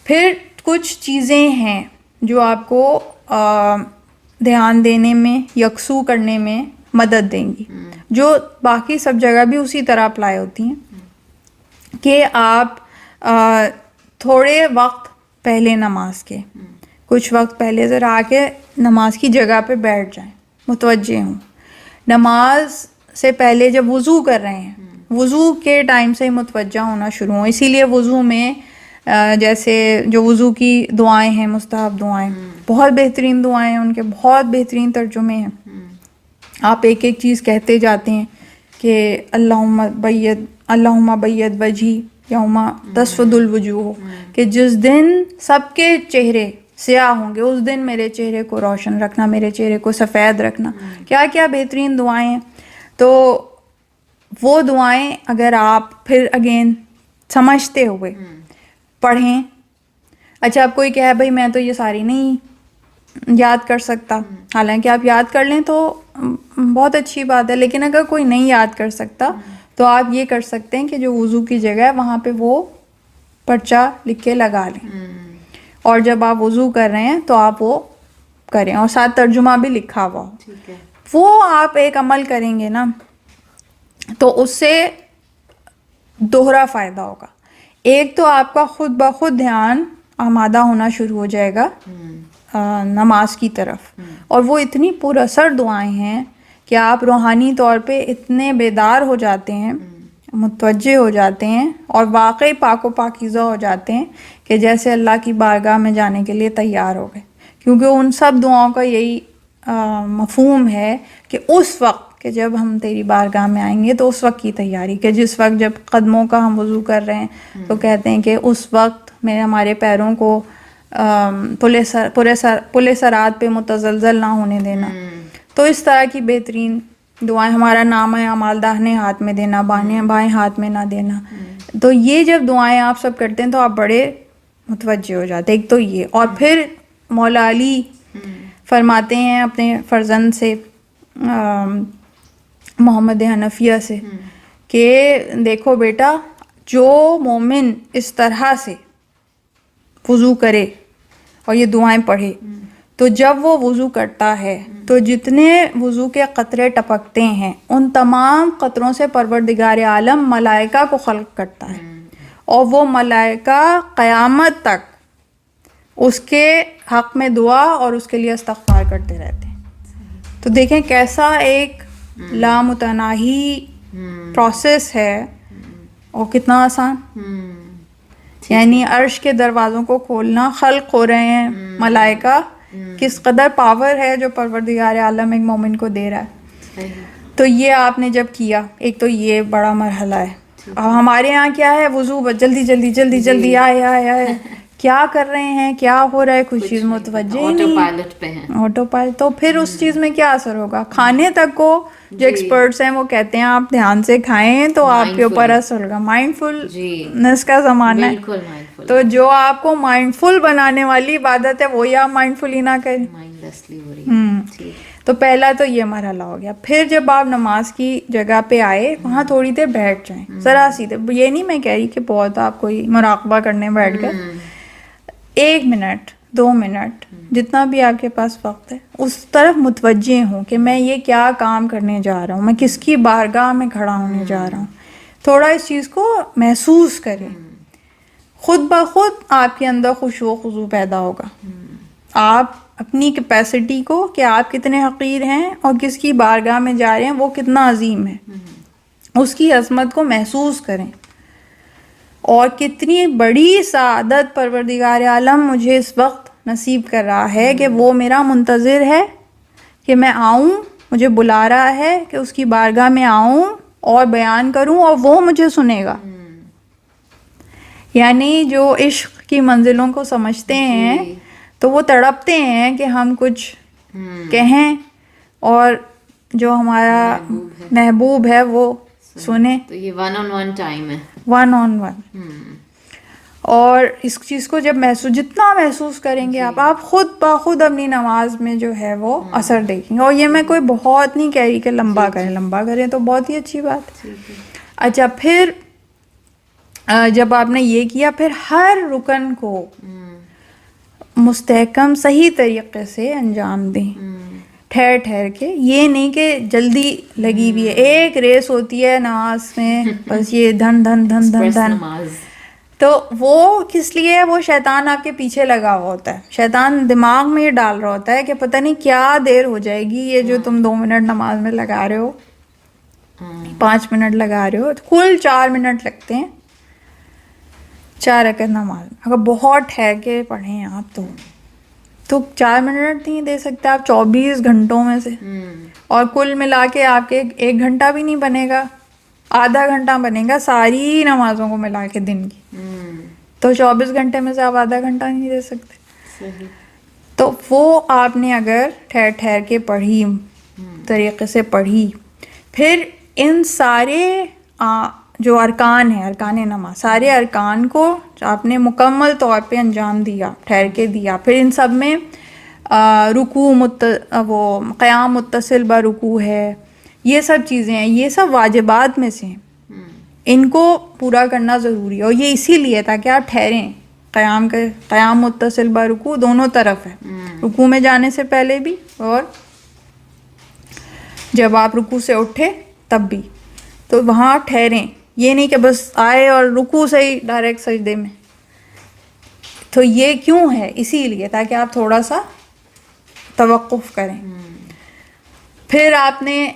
پھر کچھ چیزیں ہیں جو آپ کو دھیان دینے میں، یکسو کرنے میں مدد دیں گی، جو باقی سب جگہ بھی اسی طرح اپلائی ہوتی ہیں، کہ آپ تھوڑے وقت پہلے نماز کے، کچھ وقت پہلے ذرا آ کے نماز کی جگہ پہ بیٹھ جائیں، متوجہ ہوں. نماز سے پہلے جب وضو کر رہے ہیں، وضو کے ٹائم سے متوجہ ہونا شروع ہوں. اسی لیے وضو میں جیسے جو وضو کی دعائیں ہیں، مستحب دعائیں، بہت بہترین دعائیں ہیں، ان کے بہت بہترین ترجمے ہیں. آپ ایک ایک چیز کہتے جاتے ہیں کہ اللہم بیض وجہی یوم تسود الوجوہ، کہ جس دن سب کے چہرے سیاہ ہوں گے اس دن میرے چہرے کو روشن رکھنا، میرے چہرے کو سفید رکھنا. کیا کیا بہترین دعائیں ہیں. تو وہ دعائیں اگر آپ پھر اگین سمجھتے ہوئے پڑھیں. اچھا اب کوئی کہے بھائی میں تو یہ ساری نہیں یاد کر سکتا، حالانکہ آپ یاد کر لیں تو بہت اچھی بات ہے، لیکن اگر کوئی نہیں یاد کر سکتا تو آپ یہ کر سکتے ہیں کہ جو وضو کی جگہ ہے وہاں پہ وہ پرچہ لکھ کے لگا لیں، اور جب آپ وضو کر رہے ہیں تو آپ وہ کریں، اور ساتھ ترجمہ بھی لکھا ہوا ہو. وہ آپ ایک عمل کریں گے نا تو اس سے دوہرا فائدہ ہوگا. ایک تو آپ کا خود بخود دھیان آمادہ ہونا شروع ہو جائے گا نماز کی طرف، اور وہ اتنی پر اثر دعائیں ہیں کہ آپ روحانی طور پہ اتنے بیدار ہو جاتے ہیں، متوجہ ہو جاتے ہیں، اور واقعی پاک و پاکیزہ ہو جاتے ہیں کہ جیسے اللہ کی بارگاہ میں جانے کے لیے تیار ہو گئے. کیونکہ ان سب دعاؤں کا یہی مفہوم ہے کہ اس وقت کہ جب ہم تیری بارگاہ میں آئیں گے تو اس وقت کی تیاری، کہ جس وقت جب قدموں کا ہم وضو کر رہے ہیں تو کہتے ہیں کہ اس وقت میں ہمارے پیروں کو پل صراط پہ متزلزل نہ ہونے دینا. تو اس طرح کی بہترین دعائیں، ہمارا نام اعمال داہنے ہاتھ میں دینا، بائیں ہاتھ میں نہ دینا. تو یہ جب دعائیں آپ سب کرتے ہیں تو آپ بڑے متوجہ ہو جاتے ہیں. ایک تو یہ، اور پھر مولا علی فرماتے ہیں اپنے فرزند سے محمد حنفیہ سے کہ دیکھو بیٹا، جو مومن اس طرح سے وضو کرے اور یہ دعائیں پڑھے تو جب وہ وضو کرتا ہے تو جتنے وضو کے قطرے ٹپکتے ہیں ان تمام قطروں سے پروردگار عالم ملائکہ کو خلق کرتا ہے، اور وہ ملائکہ قیامت تک اس کے حق میں دعا اور اس کے لیے استغفار کرتے رہتے ہیں. تو دیکھیں کیسا ایک لامتناہی پروسیس ہے، اور کتنا آسان. یعنی عرش کے دروازوں کو کھولنا، خلق ہو رہے ہیں ملائکہ، کس قدر پاور ہے جو پروردگار عالم ایک مومن کو دے رہا ہے. تو یہ آپ نے جب کیا، ایک تو یہ بڑا مرحلہ ہے. اب ہمارے یہاں کیا ہے، وضو جلدی جلدی جلدی جلدی آئے کیا کر رہے ہیں، کیا ہو رہا ہے، کچھ چیز متوجہ ہی نہیں، آٹو پائلٹ پہ ہیں، آٹو پائلٹ. تو پھر اس چیز میں کیا اثر ہوگا؟ کھانے تک کو جو ایکسپرٹس ہیں وہ کہتے ہیں آپ دھیان سے کھائیں تو آپ کے اوپر اثر ہوگا. مائنڈ فلنس کا زمانہ ہے. تو جو آپ کو مائنڈ فل بنانے والی عبادت ہے وہی آپ مائنڈ فل ہی نہ کریں. تو پہلا تو یہ مرحلہ ہو گیا. پھر جب آپ نماز کی جگہ پہ آئے وہاں تھوڑی دیر بیٹھ جائیں، ذرا سی دیر. یہ نہیں میں کہہ رہی کہ بہت آپ کوئی مراقبہ کرنے بیٹھ گئے، 1 منٹ 2 منٹ جتنا بھی آپ کے پاس وقت ہے اس طرف متوجہ ہوں کہ میں یہ کیا کام کرنے جا رہا ہوں، میں کس کی بارگاہ میں کھڑا ہونے جا رہا ہوں. تھوڑا اس چیز کو محسوس کریں. خود بخود آپ کے اندر خشوع و خضوع پیدا ہوگا. آپ اپنی کیپیسٹی کو کہ آپ کتنے حقیر ہیں اور کس کی بارگاہ میں جا رہے ہیں وہ کتنا عظیم ہے، اس کی عظمت کو محسوس کریں. اور کتنی بڑی سعادت پروردگار عالم مجھے اس وقت نصیب کر رہا ہے کہ وہ میرا منتظر ہے کہ میں آؤں، مجھے بلا رہا ہے کہ اس کی بارگاہ میں آؤں اور بیان کروں اور وہ مجھے سنے گا. یعنی جو عشق کی منزلوں کو سمجھتے ہیں تو وہ تڑپتے ہیں کہ ہم کچھ کہیں اور جو ہمارا محبوب ہے وہ سنے. تو یہ 1-on-1 ٹائم ہے، 1-on-1. اور اس چیز کو جب جتنا محسوس کریں گے آپ خود بخود اپنی نماز میں جو ہے وہ اثر دیکھیں گے. اور یہ میں کوئی بہت نہیں کہہ رہی کہ لمبا کریں تو بہت ہی اچھی بات ہے. اچھا، پھر جب آپ نے یہ کیا پھر ہر رکن کو مستحکم صحیح طریقے سے انجام دیں، ٹھہر کے. یہ نہیں کہ جلدی لگی ہوئی ہے، ایک ریس ہوتی ہے نماز میں، بس یہ دھن دھن دھن دھن دھن. تو وہ کس لیے ہے؟ وہ شیطان آپ کے پیچھے لگا ہوا ہوتا ہے. شیطان دماغ میں یہ ڈال رہا ہوتا ہے کہ پتہ نہیں کیا دیر ہو جائے گی، یہ جو تم 2 منٹ نماز میں لگا رہے ہو، 5 منٹ لگا رہے ہو، کل 4 منٹ لگتے ہیں 4 رکعت نماز میں. اگر بہت ٹھہر کے پڑھیں آپ تو 4 منٹ نہیں دے سکتے آپ 24 گھنٹوں میں سے. اور کل ملا کے آپ کے 1 گھنٹہ بھی نہیں بنے گا، آدھا گھنٹہ بنے گا ساری نمازوں کو ملا کے دن کی. تو 24 گھنٹے میں سے آپ آدھا گھنٹہ نہیں دے سکتے. تو وہ آپ نے اگر ٹھہر کے پڑھی، طریقے سے پڑھی، پھر ان سارے جو ارکان ہیں، ارکان نماز، سارے ارکان کو آپ نے مکمل طور پہ انجام دیا، ٹھہر کے دیا. پھر ان سب میں رکوع وہ قیام متصل با رکوع ہے، یہ سب چیزیں ہیں، یہ سب واجبات میں سے ہیں. ان کو پورا کرنا ضروری ہے. اور یہ اسی لیے تاکہ آپ ٹھہریں. قیام متصل با رکوع دونوں طرف ہے، رکوع میں جانے سے پہلے بھی اور جب آپ رکوع سے اٹھے تب بھی. تو وہاں ٹھہریں. یہ نہیں کہ بس آئے اور رکوع سے ہی ڈائریکٹ سجدے میں. تو یہ کیوں ہے؟ اسی لیے تاکہ آپ تھوڑا سا توقف کریں. پھر آپ نے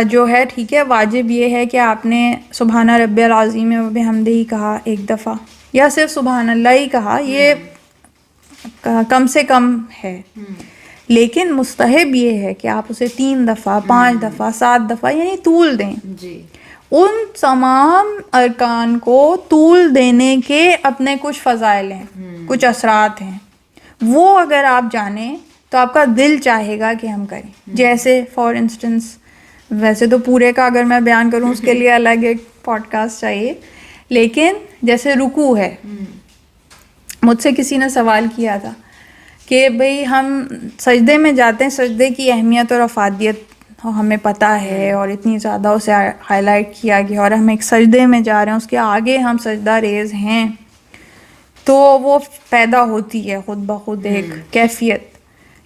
جو ہے ٹھیک ہے واجب یہ ہے کہ آپ نے سبحان ربی العظیم و بحمدہ ہی کہا ایک دفعہ، یا صرف سبحان اللہ ہی کہا، یہ کم سے کم ہے. لیکن مستحب یہ ہے کہ آپ اسے 3 دفعہ 5 دفعہ 7 دفعہ یعنی طول دیں. جی. ان تمام ارکان کو طول دینے کے اپنے کچھ فضائل ہیں، کچھ اثرات ہیں. وہ اگر آپ جانیں تو آپ کا دل چاہے گا کہ ہم کریں. جیسے فار انسٹنس، ویسے تو پورے کا اگر میں بیان کروں اس کے لیے الگ ایک پوڈ کاسٹ چاہیے، لیکن جیسے رکوع ہے، مجھ سے کسی نے سوال کیا تھا کہ بھئی ہم سجدے میں جاتے ہیں، سجدے کی اہمیت اور افادیت ہمیں پتہ ہے اور اتنی زیادہ اسے ہائی لائٹ کیا گیا، اور ہم ایک سجدے میں جا رہے ہیں، اس کے آگے ہم سجدہ ریز ہیں، تو وہ پیدا ہوتی ہے خود بخود ایک کیفیت،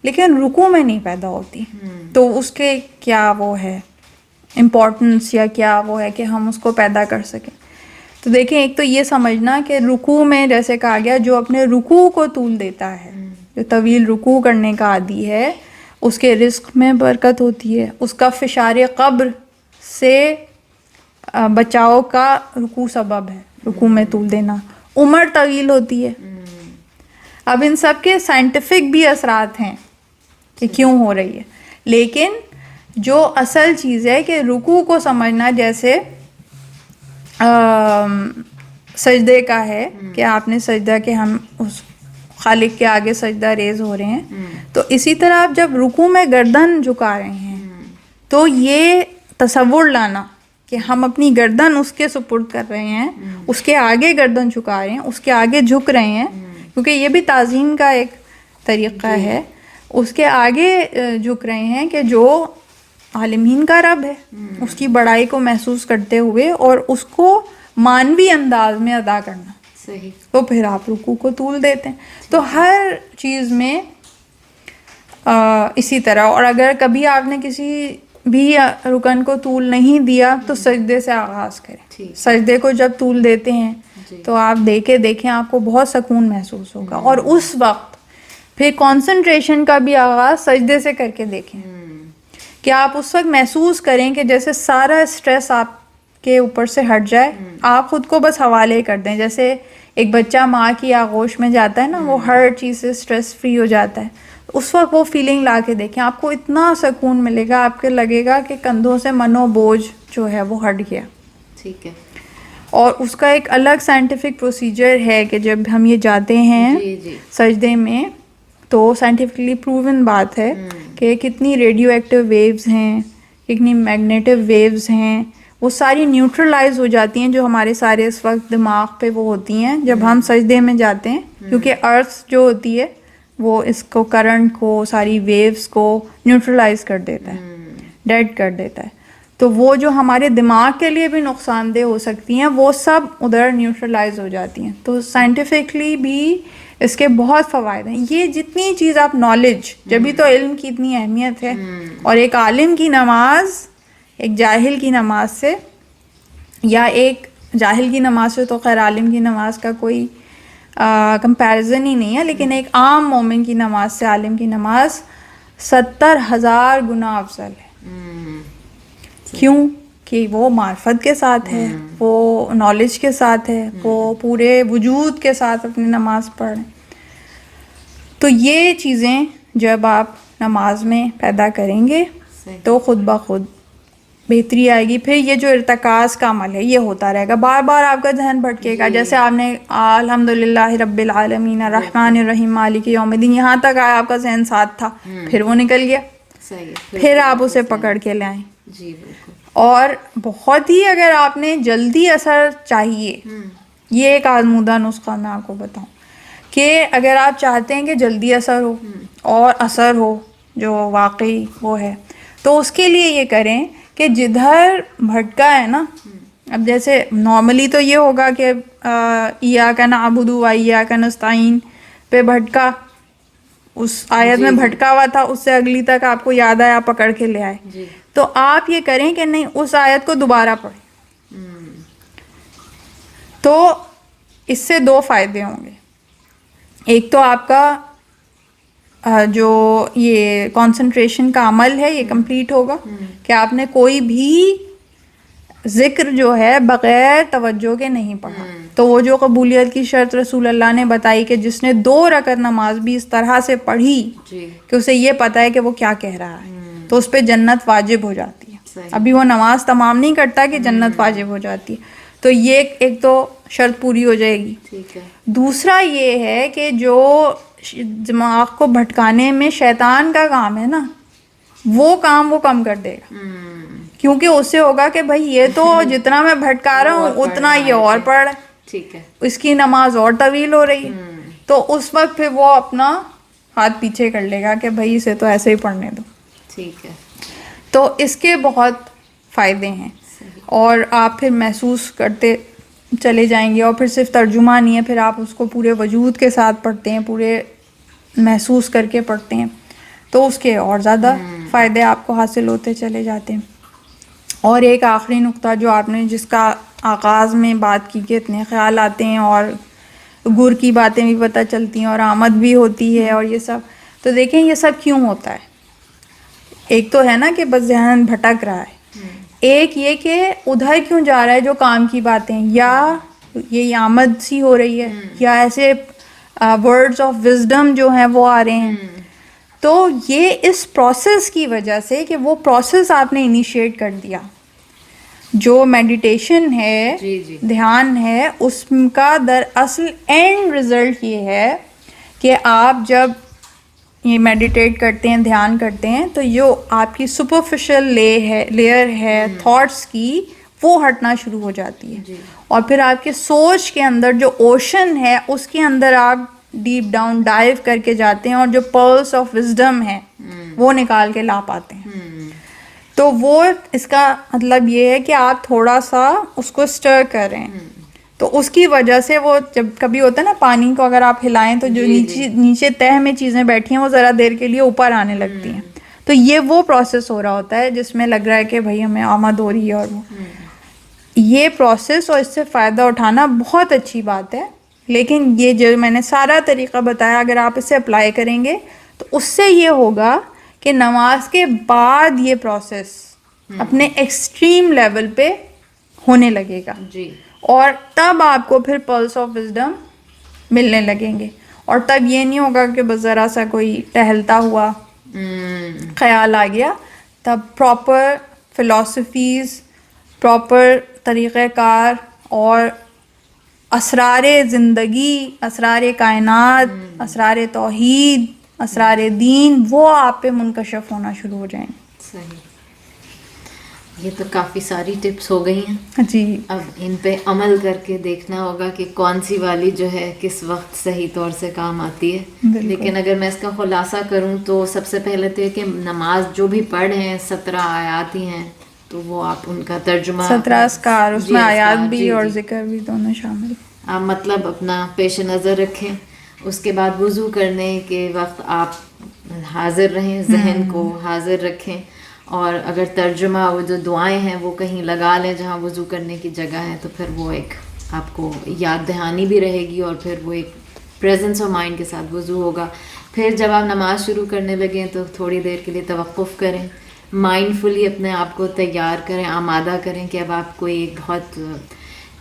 لیکن رکوع میں نہیں پیدا ہوتی. تو اس کے کیا وہ ہے امپورٹنس، یا کیا وہ ہے کہ ہم اس کو پیدا کر سکیں؟ تو دیکھیں، ایک تو یہ سمجھنا کہ رکوع میں جیسے کہا گیا جو اپنے رکوع کو طول دیتا ہے، جو طویل رکوع کرنے کا عادی ہے، اس کے رزق میں برکت ہوتی ہے، اس کا فشار قبر سے بچاؤ کا رکوع سبب ہے، رکوع میں طول دینا. عمر طویل ہوتی ہے. اب ان سب کے سائنٹیفک بھی اثرات ہیں کہ کیوں ہو رہی ہے، لیکن جو اصل چیز ہے کہ رکوع کو سمجھنا جیسے سجدے کا ہے کہ آپ نے سجدہ کہ ہم اس خالق کے آگے سجدہ ریز ہو رہے ہیں، تو اسی طرح آپ جب رکوع میں گردن جھکا رہے ہیں تو یہ تصور لانا کہ ہم اپنی گردن اس کے سپرد کر رہے ہیں، اس کے آگے گردن جھکا رہے ہیں، اس کے آگے جھک رہے ہیں، کیونکہ یہ بھی تعظیم کا ایک طریقہ ہے، اس کے آگے جھک رہے ہیں کہ جو عالمین کا رب ہے، اس کی بڑائی کو محسوس کرتے ہوئے اور اس کو مانوی انداز میں ادا کرنا. صحیح. تو پھر آپ رکوع کو طول دیتے ہیں. تو ہر چیز میں اسی طرح. اور اگر کبھی آپ نے کسی بھی رکن کو طول نہیں دیا تو سجدے سے آغاز کریں. سجدے کو جب طول دیتے ہیں تو آپ دیکھیں آپ کو بہت سکون محسوس ہوگا. اور اس وقت پھر کانسنٹریشن کا بھی آغاز سجدے سے کر کے دیکھیں کہ آپ اس وقت محسوس کریں کہ جیسے سارا اسٹریس آپ کے اوپر سے ہٹ جائے. آپ خود کو بس حوالے کر دیں. جیسے ایک بچہ ماں کی آغوش میں جاتا ہے نا، وہ ہر چیز سے اسٹریس فری ہو جاتا ہے. اس وقت وہ فیلنگ لا کے دیکھیں، آپ کو اتنا سکون ملے گا، آپ کو لگے گا کہ کندھوں سے منو بوجھ جو ہے وہ ہٹ گیا. ٹھیک ہے. اور اس کا ایک الگ سائنٹیفک پروسیجر ہے کہ جب ہم یہ جاتے ہیں سجدے میں تو سائنٹیفکلی پروون بات ہے کہ کتنی ریڈیو ایکٹیو ویوز ہیں، کتنی میگنیٹو ویوز ہیں، وہ ساری نیوٹرلائز ہو جاتی ہیں جو ہمارے سارے اس وقت دماغ پہ وہ ہوتی ہیں جب ہم سجدے میں جاتے ہیں. کیونکہ ارتھ جو ہوتی ہے وہ اس کو کرنٹ کو، ساری ویوز کو نیوٹرلائز کر دیتا ہے، ڈیڈ کر دیتا ہے. تو وہ جو ہمارے دماغ کے لیے بھی نقصان دہ ہو سکتی ہیں وہ سب ادھر نیوٹرلائز ہو جاتی ہیں. تو سائنٹیفکلی بھی اس کے بہت فوائد ہیں. یہ جتنی چیز آپ نالج، جبھی تو علم کی اتنی اہمیت ہے. اور ایک عالم کی نماز ایک جاہل کی نماز سے، یا ایک جاہل کی نماز سے تو خیر عالم کی نماز کا کوئی کمپیریزن ہی نہیں ہے، لیکن ایک عام مومن کی نماز سے عالم کی نماز 70,000 گنا افضل ہے. کیوں؟ کہ وہ معرفت کے ساتھ ہے، وہ نالج کے ساتھ ہے، وہ پورے وجود کے ساتھ اپنی نماز پڑھ رہے ہیں. تو یہ چیزیں جب آپ نماز میں پیدا کریں گے تو خود بخود بہتری آئے گی. پھر یہ جو ارتکاز کا عمل ہے یہ ہوتا رہے گا، بار بار آپ کا ذہن بھٹکے گا. جیسے آپ نے الحمدللہ رب العالمین الرحمن الرحیم مالک یوم الدین یہاں تک آیا، آپ کا ذہن ساتھ تھا، پھر وہ نکل گیا، پھر آپ اسے پکڑ کے لے آئیں. جی بالکل. اور بہت ہی اگر آپ نے جلدی اثر چاہیے، یہ ایک آزمودہ نسخہ میں آپ کو بتاؤں کہ اگر آپ چاہتے ہیں کہ جلدی اثر ہو اور اثر ہو جو واقعی وہ ہے، تو اس کے لیے یہ کریں کہ جدھر بھٹکا ہے نا، اب جیسے نارملی تو یہ ہوگا کہ ایاک نعبد و ایاک نستعین پہ بھٹکا، اس آیت میں بھٹکا ہوا تھا، اس سے اگلی تک آپ کو یاد آیا، پکڑ کے لے آئے. تو آپ یہ کریں کہ نہیں، اس آیت کو دوبارہ پڑھیں. تو اس سے 2 فائدے ہوں گے. ایک تو آپ کا جو یہ کنسنٹریشن کا عمل ہے یہ کمپلیٹ ہوگا کہ آپ نے کوئی بھی ذکر جو ہے بغیر توجہ کے نہیں پڑھا. تو وہ جو قبولیت کی شرط رسول اللہ نے بتائی کہ جس نے 2 رکعت نماز بھی اس طرح سے پڑھی کہ اسے یہ پتہ ہے کہ وہ کیا کہہ رہا ہے تو اس پہ جنت واجب ہو جاتی ہے. ابھی وہ نماز تمام نہیں کرتا کہ جنت واجب ہو جاتی ہے. تو یہ ایک تو شرط پوری ہو جائے گی. دوسرا یہ ہے کہ جو دماغ کو بھٹکانے میں شیطان کا کام ہے نا وہ کام وہ کم کر دے گا, کیونکہ اس سے ہوگا کہ بھائی یہ تو جتنا میں بھٹکا رہا ہوں اتنا یہ اور پڑھ رہا ہے, اس کی نماز اور طویل ہو رہی ہے. تو اس وقت پھر وہ اپنا ہاتھ پیچھے کر لے گا کہ بھائی اسے تو ایسے ہی پڑھنے دو. ٹھیک ہے. تو اس کے بہت فائدے ہیں اور آپ پھر محسوس کرتے چلے جائیں گے. اور پھر صرف ترجمہ نہیں ہے, پھر آپ اس کو پورے وجود کے ساتھ پڑھتے ہیں, پورے محسوس کر کے پڑھتے ہیں تو اس کے اور زیادہ فائدے آپ کو حاصل ہوتے چلے جاتے ہیں. اور ایک آخری نقطہ جو آپ نے جس کا آغاز میں بات کی کہ اتنے خیال آتے ہیں اور گر کی باتیں بھی پتہ چلتی ہیں اور آمد بھی ہوتی ہے اور یہ سب, تو دیکھیں یہ سب کیوں ہوتا ہے. ایک تو ہے نا کہ بس ذہن بھٹک رہا ہے, ایک یہ کہ ادھر کیوں جا رہا ہے جو کام کی باتیں, یا یہ آمد سی ہو رہی ہے, یا ایسے ورڈز آف وزڈم جو ہیں وہ آ رہے ہیں. تو یہ اس پروسیس کی وجہ سے کہ وہ پروسیس آپ نے انیشیٹ کر دیا. جو میڈیٹیشن ہے, دھیان ہے, اس کا دراصل اینڈ رزلٹ یہ ہے کہ آپ جب یہ میڈیٹیٹ کرتے ہیں, دھیان کرتے ہیں, تو جو آپ کی سپرفیشل لیئر ہے تھاٹس کی وہ ہٹنا شروع ہو جاتی ہے, اور پھر آپ کے سوچ کے اندر جو اوشن ہے اس کے اندر آپ ڈیپ ڈاؤن ڈائیو کر کے جاتے ہیں اور جو پرلس آف وزڈم ہے وہ نکال کے لا پاتے ہیں. تو وہ اس کا مطلب یہ ہے کہ آپ تھوڑا سا اس کو سٹر کر رہے ہیں. تو اس کی وجہ سے وہ جب کبھی ہوتا ہے نا پانی کو اگر آپ ہلائیں تو جو نیچے تہ میں چیزیں بیٹھی ہیں وہ ذرا دیر کے لیے اوپر آنے لگتی ہیں. تو یہ وہ پروسیس ہو رہا ہوتا ہے جس میں لگ رہا ہے کہ بھائی ہمیں آمد ہو رہی ہے, اور وہ یہ پروسیس اور اس سے فائدہ اٹھانا بہت اچھی بات ہے. لیکن یہ جو میں نے سارا طریقہ بتایا اگر آپ اسے اپلائی کریں گے تو اس سے یہ ہوگا کہ نماز کے بعد یہ پروسیس اپنے ایکسٹریم لیول پہ ہونے لگے گا, اور تب آپ کو پھر پلس آف وزڈم ملنے لگیں گے. اور تب یہ نہیں ہوگا کہ بس ذرا سا کوئی ٹہلتا ہوا خیال آ گیا. تب پراپر فلاسفیز, پراپر طریقہ کار اور اسرار زندگی, اسرار کائنات, اسرار توحید, اسرار دین وہ آپ پہ منکشف ہونا شروع ہو جائیں گے. صحیح. یہ تو کافی ساری ٹپس ہو گئی ہیں جی. اب ان پہ عمل کر کے دیکھنا ہوگا کہ کون سی والی جو ہے کس وقت صحیح طور سے کام آتی ہے. لیکن اگر میں اس کا خلاصہ کروں تو سب سے پہلے تو یہ کہ نماز جو بھی پڑھ ہیں 17 آیات ہی ہیں, تو وہ آپ ان کا ترجمہ 17 اذکار, اس میں آیات بھی اور ذکر بھی دونوں شامل. آپ مطلب اپنا پیش نظر رکھیں. اس کے بعد وضو کرنے کے وقت آپ حاضر رہیں, ذہن کو حاضر رکھیں, اور اگر ترجمہ وہ جو دعائیں ہیں وہ کہیں لگا لیں جہاں وضو کرنے کی جگہ ہے, تو پھر وہ ایک آپ کو یاد دہانی بھی رہے گی, اور پھر وہ ایک پریزنس آف مائنڈ کے ساتھ وضو ہوگا. پھر جب آپ نماز شروع کرنے لگیں تو تھوڑی دیر کے لیے توقف کریں, مائنڈ فلی اپنے آپ کو تیار کریں, آمادہ کریں کہ اب آپ کوئی ایک بہت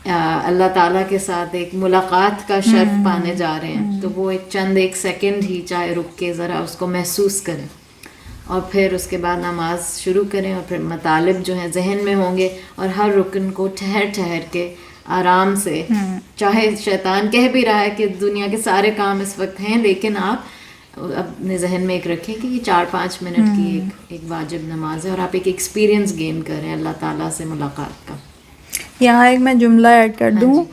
اللہ تعالیٰ کے ساتھ ایک ملاقات کا شرف پانے جا رہے ہیں. تو وہ ایک سیکنڈ ہی چاہے رک کے ذرا اس کو محسوس کریں, اور پھر اس کے بعد نماز شروع کریں. اور پھر مطالب جو ہیں ذہن میں ہوں گے, اور ہر رکن کو ٹھہر ٹھہر کے آرام سے, چاہے شیطان کہہ بھی رہا ہے کہ دنیا کے سارے کام اس وقت ہیں, لیکن آپ اپنے ذہن میں ایک رکھیں کہ یہ 4-5 منٹ کی ایک واجب نماز ہے, اور آپ ایک ایکسپیرینس گین کریں اللہ تعالیٰ سے ملاقات کا. یہاں ایک میں جملہ ایڈ کر دوں,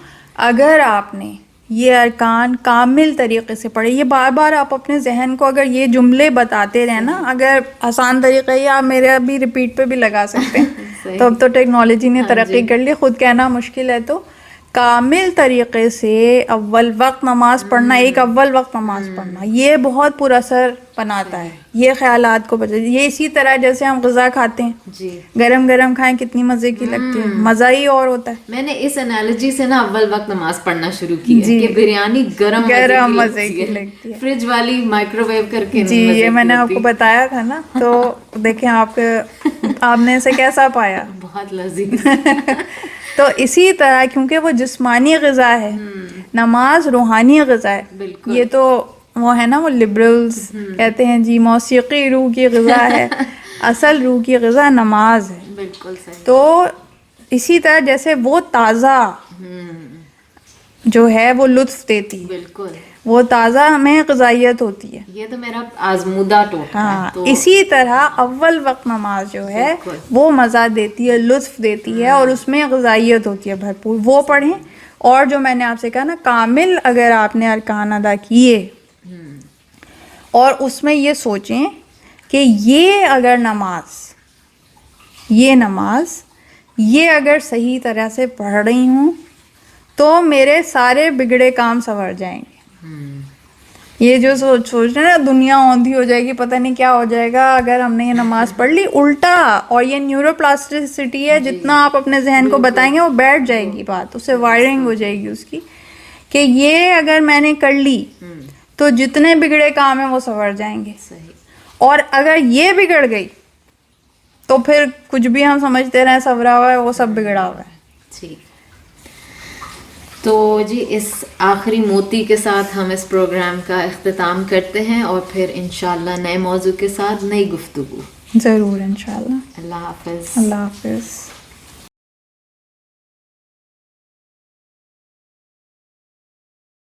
اگر آپ نے یہ ارکان کامل طریقے سے پڑھے, یہ بار بار آپ اپنے ذہن کو اگر یہ جملے بتاتے رہیں نا, اگر آسان طریقہ یہ آپ میرے ابھی ریپیٹ پہ بھی لگا سکتے ہیں, تو اب تو ٹیکنالوجی نے ترقی کر لی, خود کہنا مشکل ہے, تو کامل طریقے سے اول وقت نماز پڑھنا، ایک اول وقت نماز پڑھنا، یہ بہت پر اثر بناتا ہے، یہ خیالات کو بچا. یہ اسی طرح جیسے ہم غذا کھاتے ہیں، جی گرم گرم کھائیں کتنی مزے کی لگتی ہے، مزہ ہی اور ہوتا ہے. میں نے اس انالوجی سے نا اول وقت نماز پڑھنا شروع کی ہے کہ بریانی گرم مزے کی لگتی ہے. فریج والی مائکرو ویو کر کے جی یہ میں نے آپ کو بتایا تھا نا، تو دیکھیں آپ نے اسے کیسا پایا. بہت لذیذ. تو اسی طرح کیونکہ وہ جسمانی غذا ہے، نماز روحانی غذا ہے. بالکل. یہ تو وہ ہے نا، وہ لبرلز کہتے ہیں جی موسیقی روح کی غذا ہے، اصل روح کی غذا نماز ہے. بالکل صحیح. تو اسی طرح جیسے وہ تازہ جو ہے وہ لطف دیتی ہے، بالکل وہ تازہ ہمیں غذائیت ہوتی ہے. یہ تو میرا آزمودہ ٹوٹکا ہے. ہاں تو اسی طرح اول وقت نماز جو ہے بالکل. وہ مزہ دیتی ہے، لطف دیتی ہے، اور اس میں غذائیت ہوتی ہے بھرپور. وہ پڑھیں. اور جو میں نے آپ سے کہا نا، کامل اگر آپ نے ارکان ادا کیے اور اس میں یہ سوچیں کہ یہ اگر نماز یہ اگر صحیح طرح سے پڑھ رہی ہوں تو میرے سارے بگڑے کام سنور جائیں گے. یہ جو سوچ رہے ہیں نا دنیا اوندھی ہو جائے گی، پتہ نہیں کیا ہو جائے گا اگر ہم نے یہ نماز پڑھ لی، الٹا. اور یہ نیورو پلاسٹیسٹی ہے، جتنا آپ اپنے ذہن کو بتائیں گے وہ بیٹھ جائے گی بات، اس سے وائرنگ ہو جائے گی اس کی، کہ یہ اگر میں نے کر لی تو جتنے بگڑے کام ہیں وہ سنور جائیں گے. صحیح. اور اگر یہ بگڑ گئی تو پھر کچھ بھی ہم سمجھتے رہے سنورا ہوا ہے، وہ سب بگڑا ہوا ہے. ٹھیک. تو جی اس آخری موتی کے ساتھ ہم اس پروگرام کا اختتام کرتے ہیں، اور پھر انشاءاللہ نئے موضوع کے ساتھ نئی گفتگو. ضرور انشاءاللہ. اللہ حافظ. اللہ حافظ.